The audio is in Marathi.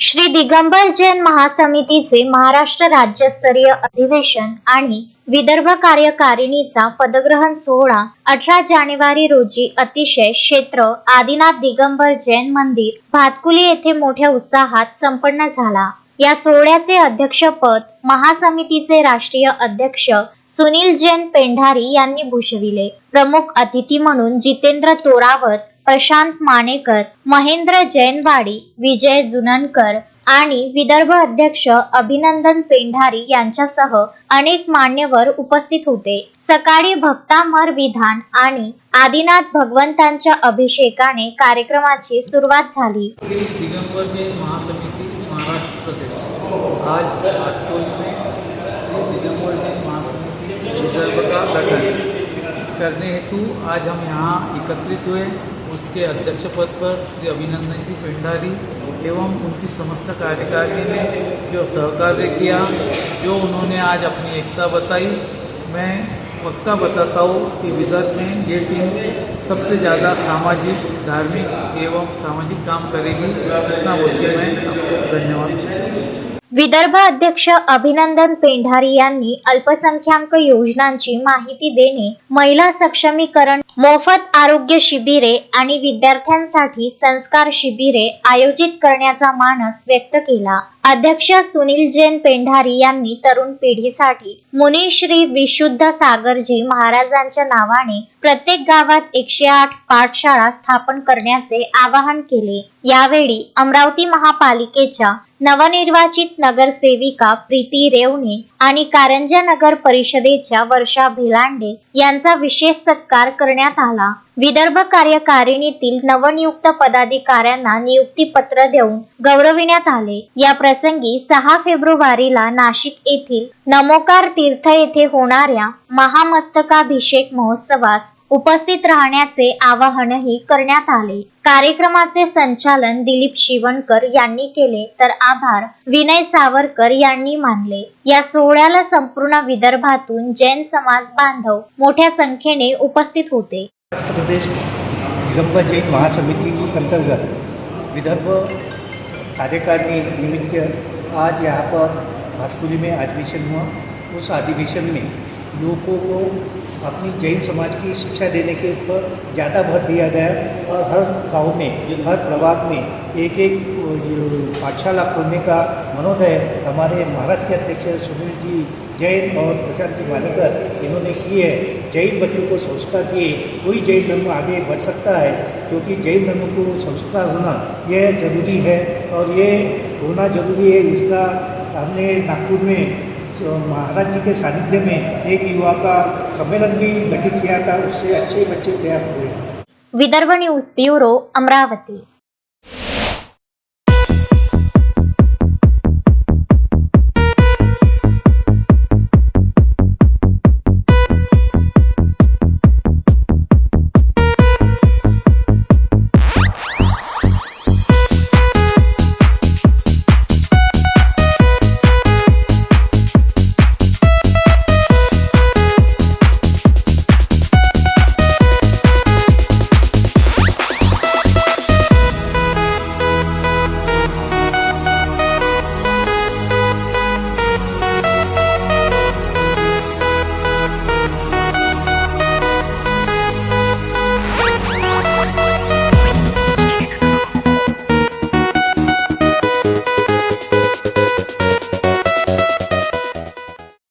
श्री दिगंबर जैन महासमितीचे महाराष्ट्र राज्यस्तरीय अधिवेशन आणि विदर्भ कार्यकारिणीचा पदग्रहण सोहळा 18 जानेवारी रोजी अतिशय क्षेत्र आदिनाथ दिगंबर जैन मंदिर भातकुली येथे मोठ्या उत्साहात संपन्न झाला। या सोहळ्याचे अध्यक्षपद महासमितीचे राष्ट्रीय अध्यक्ष सुनील जैन पेंढारी यांनी भूषविले। प्रमुख अतिथी म्हणून जितेंद्र तोरावत, प्रशांत मानेकर, महेंद्र जैनवाडी, विजय जुननकर आणि विदर्भ अध्यक्ष अभिनंदन पेंढारी यांच्यासह अनेक मान्यवर उपस्थित होते। सकाळी भक्तामर विधान आणि आदिनाथ भगवंतांच्या अभिषेकाने कार्यक्रमाची सुरुवात झाली। दिगंबर जैन महासमिति महाराष्ट्र प्रदेश आज भातकुली में श्री दिगंबर जैन महासमिति विदर्भ का गठन करने हेतु आज हम यहाँ एकत्रित हुए। उसके अध्यक्ष पद पर श्री अभिनंदन जी पेंढारी एवं उनकी समस्त कार्यकारिणी ने जो सहकार्य किया, जो उन्होंने आज अपनी एकता बताई, मैं पक्का बताता हूँ कि विदर्भ में ये टीम सबसे ज़्यादा सामाजिक, धार्मिक एवं सामाजिक काम करेगी। इतना बोल के मैं आपको धन्यवाद। विदर्भ अध्यक्ष अभिनंदन पेंढारी यांनी अल्पसंख्याक योजनांची माहिती देणे, महिला सक्षमीकरण, मोफत आरोग्य शिबिरे आणि विद्यार्थ्यांसाठी संस्कार शिबिरे आयोजित करण्याचा मानस व्यक्त केला। अध्यक्ष सुनील जैन पेंढारी यांनी तरुण पिढीसाठी मुनी श्री विशुद्ध सागरजी महाराजांच्या नावाने प्रत्येक गावात 108 पाठशाळा स्थापन करण्याचे आवाहन केले। यावेळी अमरावती महापालिकेच्या नवनिर्वाचित नगरसेविका प्रीती रेवणे आणि कारंजा नगर परिषदेच्या वर्षा भेलांडे यांचा विशेष सत्कार करण्यात आला। विदर्भ कार्यकारिणीतील नवनियुक्त पदाधिकाऱ्यांना नियुक्ती पत्र देऊन गौरविण्यात आले। या प्रसंगी 6 फेब्रुवारीला नाशिक येथील नमोकार तीर्थ येथे होणाऱ्या महामस्तकाभिषेक महोत्सवास उपस्थित राहण्याचे आवाहनही करण्यात आले। कार्यक्रमाचे संचालन दिलीप शिवणकर यांनी केले, तर आभार विनय सावरकर यांनी मानले। या सोहळ्याला संपूर्ण विदर्भातून जैन समाज बांधव मोठ्या संख्येने उपस्थित होते। प्रदेश दिगंबर जैन महासमिति अंतर्गत विदर्भ कार्यकारिणी निमित्त आज यहाँ पर भातकुली में अधिवेशन हुआ। उस अधिवेशन में युवकों को अपनी जैन समाज की शिक्षा देने के ऊपर ज़्यादा भर दिया गया और हर गांव में, हर प्रभाग में एक पाठशाला खोलने का मनोदय हमारे महाराष्ट्र के अध्यक्ष सुनील जी जैन और प्रशांत जी मानेकर इन्होंने की है। जैन बच्चों को संस्कार दिए कोई जैन धर्म आगे बढ़ सकता है, क्योंकि जैन धर्म को संस्कार होना यह जरूरी है और ये होना जरूरी है। इसका हमने नागपुर में महाराज जी के सानिध्य में एक युवा का सम्मेलन भी गठित किया था, उससे अच्छे बच्चे तैयार हुए। Vidarbha news bureau, Amravati.